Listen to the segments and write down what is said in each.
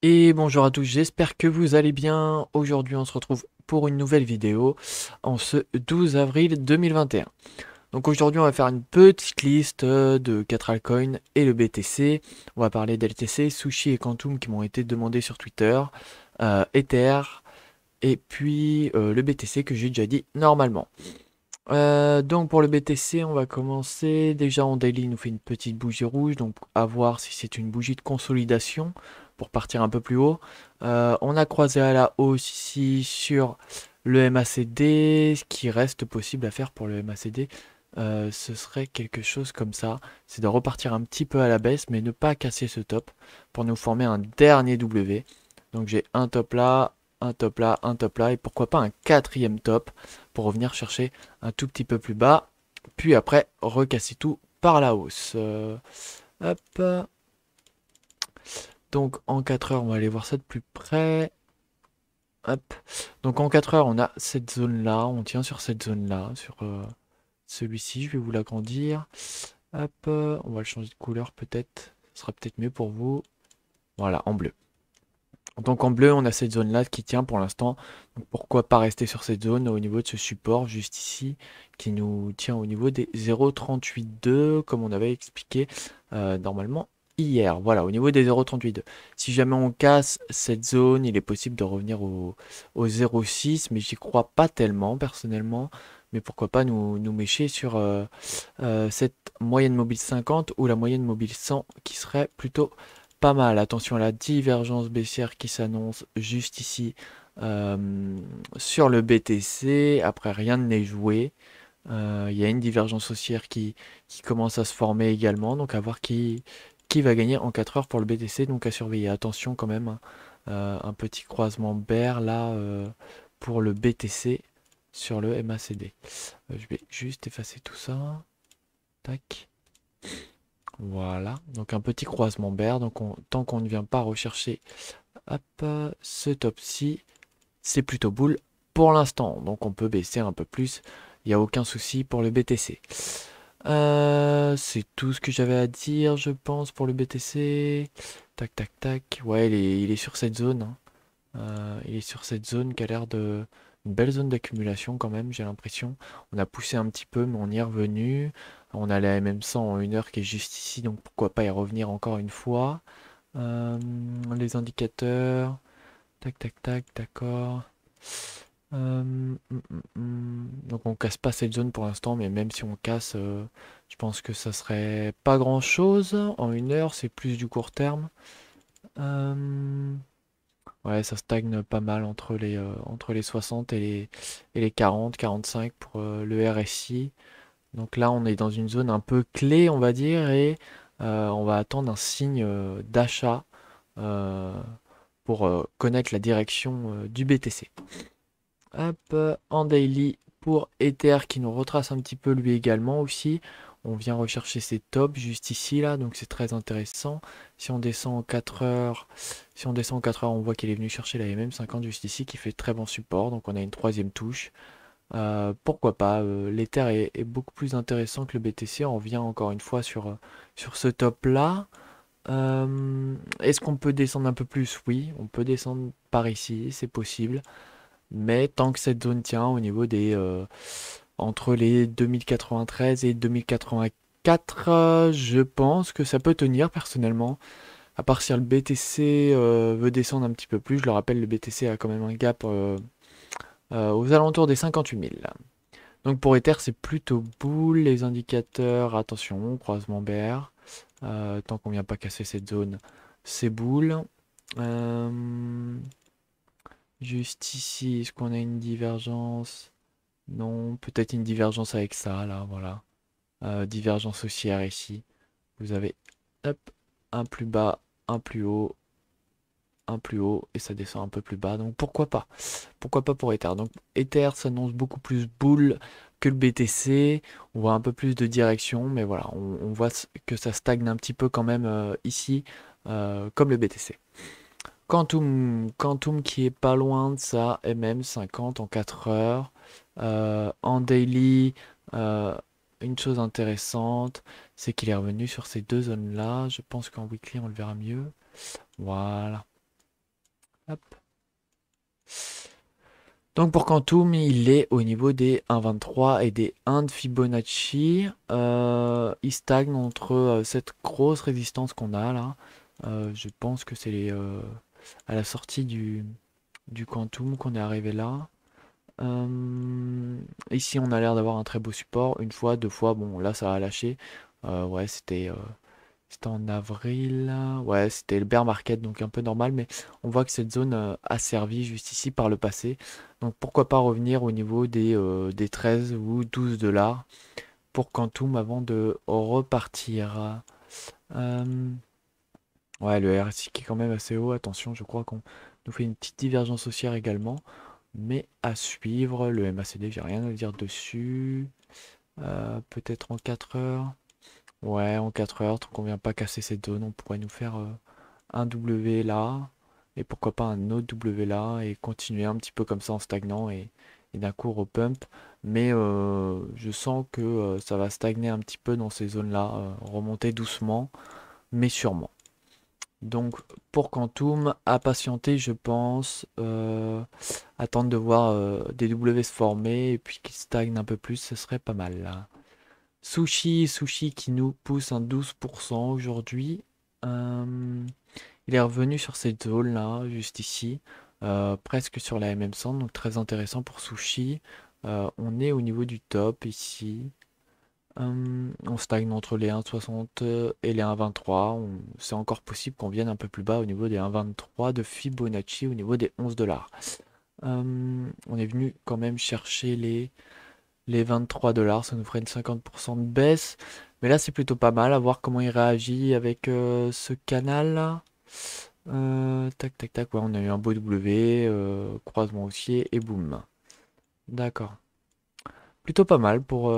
Et bonjour à tous, j'espère que vous allez bien. Aujourd'hui, on se retrouve pour une nouvelle vidéo en ce 12 avril 2021. Donc aujourd'hui, on va faire une petite liste de 4 altcoins et le BTC. On va parler d'LTC, Sushi et Quantum qui m'ont été demandés sur Twitter, Ether et puis le BTC que j'ai déjà dit normalement. Donc pour le BTC, on va commencer. Déjà en daily, il nous fait une petite bougie rouge, donc à voir si c'est une bougie de consolidation pour partir un peu plus haut. On a croisé à la hausse ici sur le MACD. Ce qui reste possible à faire pour le MACD, ce serait quelque chose comme ça. C'est de repartir un petit peu à la baisse, mais ne pas casser ce top pour nous former un dernier W. Donc j'ai un top là, un top là, un top là, et pourquoi pas un quatrième top pour revenir chercher un tout petit peu plus bas, puis après recasser tout par la hausse. Hop. Donc en 4 heures, on va aller voir ça de plus près. Hop. Donc en 4 heures, on a cette zone-là, on tient sur cette zone-là, sur celui-ci, je vais vous l'agrandir. Hop, on va le changer de couleur peut-être, ce sera peut-être mieux pour vous. Voilà, en bleu. Donc en bleu, on a cette zone-là qui tient pour l'instant. Donc pourquoi pas rester sur cette zone au niveau de ce support juste ici, qui nous tient au niveau des 0,382, comme on avait expliqué normalement hier. Voilà, au niveau des 0,382. Si jamais on casse cette zone, il est possible de revenir au 0,6, mais j'y crois pas tellement personnellement. Mais pourquoi pas nous mécher sur cette moyenne mobile 50 ou la moyenne mobile 100 qui serait plutôt pas mal. Attention à la divergence baissière qui s'annonce juste ici sur le BTC. Après, rien n'est joué. Il y a une divergence haussière qui commence à se former également. Donc, à voir qui va gagner en 4 heures pour le BTC. Donc, à surveiller. Attention quand même, hein. Un petit croisement bear là pour le BTC sur le MACD. Je vais juste effacer tout ça. Tac. Voilà, donc un petit croisement bear. Donc tant qu'on ne vient pas rechercher hop, ce top-ci, c'est plutôt bull pour l'instant. Donc on peut baisser un peu plus, il n'y a aucun souci pour le BTC. C'est tout ce que j'avais à dire, je pense, pour le BTC. Tac, tac, tac. Ouais, il est sur cette zone, hein. Il est sur cette zone qui a l'air de une belle zone d'accumulation quand même, j'ai l'impression. On a poussé un petit peu, mais on y est revenu. On a la MM100 en 1 heure qui est juste ici, donc pourquoi pas y revenir encore une fois. Euh, les indicateurs. Tac, tac, tac, d'accord. Donc on casse pas cette zone pour l'instant, mais même si on casse, je pense que ça serait pas grand chose. En 1 heure, c'est plus du court terme. Euh, Ouais, ça stagne pas mal entre les 60 et les 40, 45 pour le RSI. Donc là, on est dans une zone un peu clé, on va dire, et on va attendre un signe d'achat euh, pour connaître la direction du BTC. Hop, en daily pour Ether qui nous retrace un petit peu lui également aussi. On vient rechercher ses tops juste ici là, donc c'est très intéressant. Si on descend en 4 heures, si on descend en 4 heures, on voit qu'il est venu chercher la MM50 juste ici qui fait très bon support. Donc on a une troisième touche. Pourquoi pas, l'Ether est beaucoup plus intéressant que le BTC. On revient encore une fois sur ce top là. Est-ce qu'on peut descendre un peu plus? Oui, on peut descendre par ici, c'est possible. Mais tant que cette zone tient au niveau des entre les 2093 et 2084, je pense que ça peut tenir personnellement. À part si le BTC veut descendre un petit peu plus. Je le rappelle, le BTC a quand même un gap aux alentours des 58 000. Donc pour Ether, c'est plutôt bull. Les indicateurs, attention, croisement bear. Tant qu'on vient pas casser cette zone, c'est bull. Euh, Juste ici, est-ce qu'on a une divergence? Non, peut-être une divergence avec ça, là, voilà. Divergence haussière ici. Vous avez, hop, un plus bas, un plus haut, et ça descend un peu plus bas. Donc pourquoi pas? Pourquoi pas pour Ether? Donc Ether s'annonce beaucoup plus bull que le BTC. On voit un peu plus de direction, mais voilà, on voit que ça stagne un petit peu quand même ici, comme le BTC. Quantum qui est pas loin de ça, MM50 en 4 heures. En daily, euh, une chose intéressante, c'est qu'il est revenu sur ces deux zones-là. Je pense qu'en weekly, on le verra mieux. Voilà. Hop. Donc pour Quantum, il est au niveau des 1,23 et des 1 de Fibonacci. Il stagne entre cette grosse résistance qu'on a là. Je pense que c'est à la sortie du Quantum qu'on est arrivé là. Ici, on a l'air d'avoir un très beau support. Une fois, deux fois, bon, là, ça a lâché. Ouais, c'était en avril. Ouais, c'était le bear market, donc un peu normal. Mais on voit que cette zone a servi juste ici par le passé. Donc pourquoi pas revenir au niveau des 13 ou 12 dollars pour Quantum avant de repartir. Euh, ouais, le RSI qui est quand même assez haut. Attention, je crois qu'on nous fait une petite divergence haussière également. Mais à suivre, le MACD, j'ai rien à dire dessus. Peut-être en 4 heures. Ouais, en 4 heures, tant qu'on vient pas casser cette zone, on pourrait nous faire un W là. Et pourquoi pas un autre W là. Et continuer un petit peu comme ça en stagnant et d'un coup repump. Mais je sens que ça va stagner un petit peu dans ces zones-là. Remonter doucement, mais sûrement. Donc pour Quantum, à patienter, je pense. Attendre de voir des W se former et puis qu'ils stagnent un peu plus, ce serait pas mal là. Sushi qui nous pousse un 12% aujourd'hui. Euh, il est revenu sur cette zone là, juste ici, presque sur la MM100, donc très intéressant pour Sushi. On est au niveau du top ici. On stagne entre les 1,60 et les 1,23. C'est encore possible qu'on vienne un peu plus bas au niveau des 1,23 de Fibonacci, au niveau des 11 dollars. On est venu quand même chercher les 23 dollars, ça nous ferait une 50% de baisse. Mais là, c'est plutôt pas mal à voir comment il réagit avec ce canal-là. Tac, tac, tac. Ouais, on a eu un beau W, croisement haussier et boum. D'accord. Plutôt pas mal pour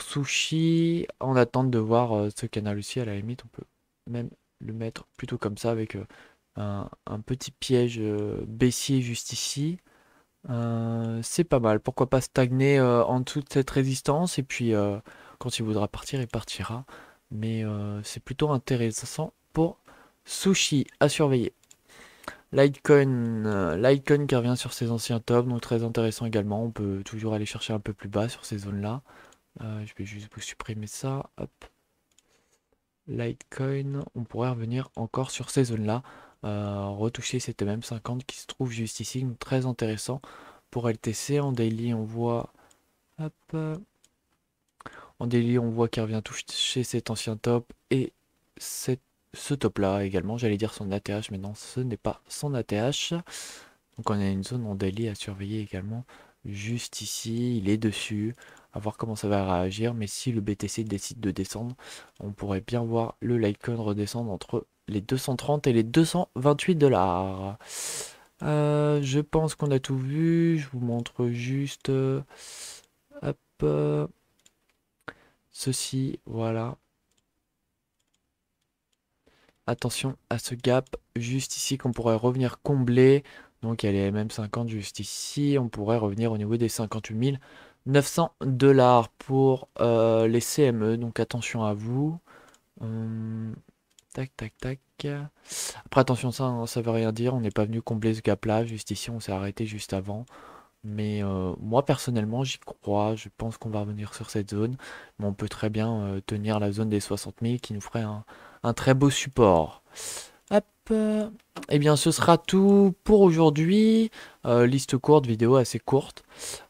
Sushi. En attente de voir ce canal aussi, à la limite, on peut même le mettre plutôt comme ça avec un petit piège baissier juste ici. C'est pas mal. Pourquoi pas stagner en dessous de cette résistance et puis quand il voudra partir, il partira. Mais c'est plutôt intéressant pour Sushi à surveiller. Litecoin qui revient sur ses anciens tops, donc très intéressant également. On peut toujours aller chercher un peu plus bas sur ces zones-là. Je vais juste vous supprimer ça. Hop. Litecoin, on pourrait revenir encore sur ces zones-là. Retoucher cette même 50 qui se trouve juste ici, donc très intéressant pour LTC. En daily, on voit, hop, en daily, on voit qu'il revient toucher cet ancien top et ce top-là également. J'allais dire son ATH, mais non, ce n'est pas son ATH. Donc on a une zone en daily à surveiller également. Juste ici, il est dessus. À voir comment ça va réagir. Mais si le BTC décide de descendre, on pourrait bien voir le Litecoin redescendre entre les 230 et les 228 dollars. Je pense qu'on a tout vu. Je vous montre juste hop, ceci. Voilà. Attention à ce gap juste ici qu'on pourrait revenir combler. Donc il y a les MM50 juste ici. On pourrait revenir au niveau des 58 900 dollars pour les CME. Donc attention à vous. Tac, tac, tac. Après attention, ça veut rien dire. On n'est pas venu combler ce gap là. Juste ici, on s'est arrêté juste avant. Mais moi personnellement j'y crois, je pense qu'on va revenir sur cette zone, mais on peut très bien tenir la zone des 60 000 qui nous ferait un très beau support. Hop, eh bien ce sera tout pour aujourd'hui. Liste courte, vidéo assez courte,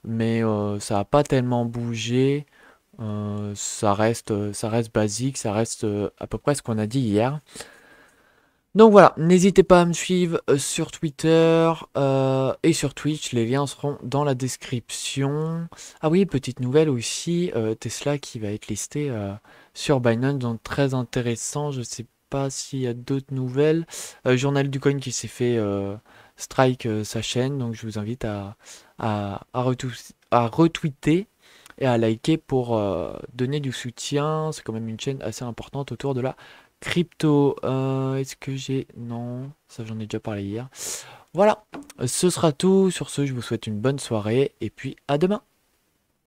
mais ça n'a pas tellement bougé. Ça reste basique, ça reste à peu près ce qu'on a dit hier. Donc voilà, n'hésitez pas à me suivre sur Twitter et sur Twitch, les liens seront dans la description. Ah oui, petite nouvelle aussi, Tesla qui va être listé sur Binance, donc très intéressant, je sais pas s'il y a d'autres nouvelles. Journal du Coin qui s'est fait strike sa chaîne, donc je vous invite à retweeter et à liker pour donner du soutien, c'est quand même une chaîne assez importante autour de la crypto, est-ce que j'ai... Non, ça j'en ai déjà parlé hier. Voilà, ce sera tout. Sur ce, je vous souhaite une bonne soirée et puis à demain.